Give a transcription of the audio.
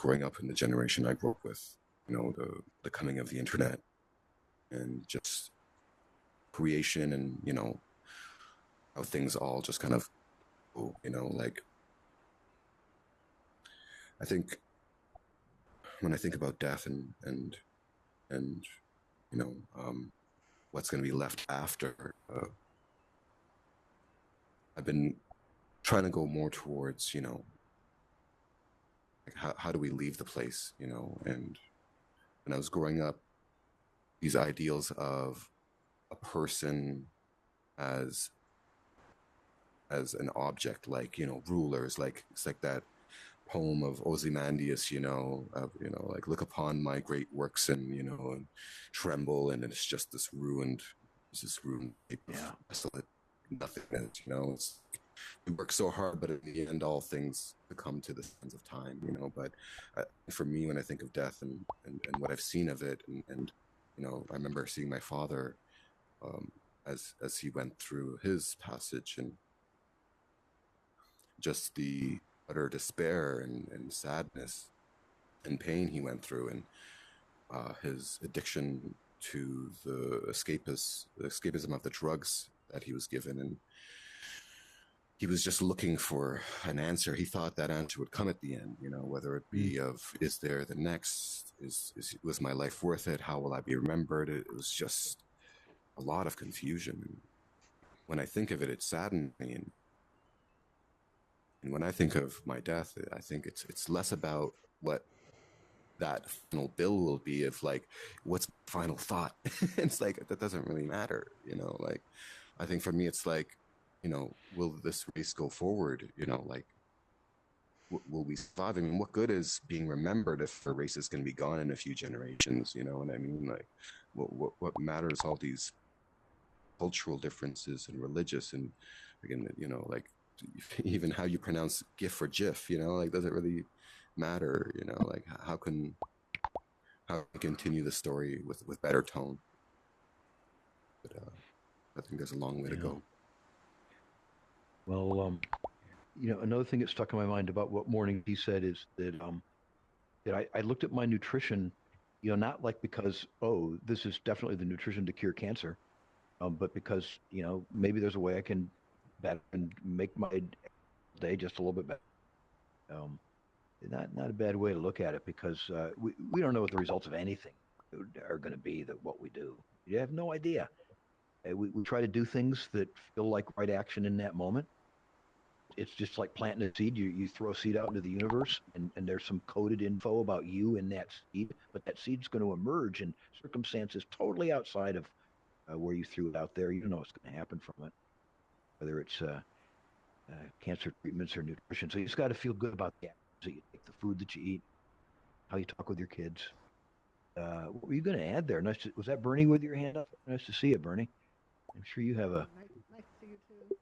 growing up in the generation I grew up with, the coming of the internet and just creation and, how things all just kind of, like I think when I think about death and you know, what's going to be left after, I've been trying to go more towards, like how do we leave the place, and when I was growing up, these ideals of a person as as an object, like rulers, like it's like that poem of Ozymandias, like look upon my great works and tremble, and it's just this ruined heap of Yeah. desolate nothingness. It's, we work so hard, but in the end, all things come to the sands of time. But for me, when I think of death and what I've seen of it, and I remember seeing my father um, as he went through his passage and just the utter despair and sadness and pain he went through, and his addiction to the escapism of the drugs that he was given, and he was just looking for an answer. He thought that answer would come at the end, whether it Mm. be of is there the next, is was my life worth it, how will I be remembered. It was just a lot of confusion, and when I think of it, it saddened me, and when I think of my death, I think it's less about what that final bill will be, of like what's final thought. It's like that doesn't really matter, like I think for me it's like, will this race go forward, like will we survive? I mean, what good is being remembered if the race is going to be gone in a few generations? You know what I mean? Like what matters, all these cultural differences and religious, and again, like even how you pronounce gif or gif, like does it really matter? Like how can continue the story with better tone? But I think there's a long way to Yeah. go. Well, another thing that stuck in my mind about what Morning he said is that I looked at my nutrition, not like because, oh, this is definitely the nutrition to cure cancer, but because, maybe there's a way I can better and make my day just a little bit better. Um, not a bad way to look at it because we don't know what the results of anything are going to be, that what we do. You have no idea. We try to do things that feel like right action in that moment. It's just like planting a seed. You throw a seed out into the universe, and there's some coded info about you in that seed, but that seed's going to emerge in circumstances totally outside of where you threw it out there. You don't know what's going to happen from it, whether it's cancer treatments or nutrition. So you just got to feel good about the actions that you take, the food that you eat, how you talk with your kids. What were you going to add there? Was that Bernie with your hand up? Nice to see you, Bernie. I'm sure you have a Nice to see you too.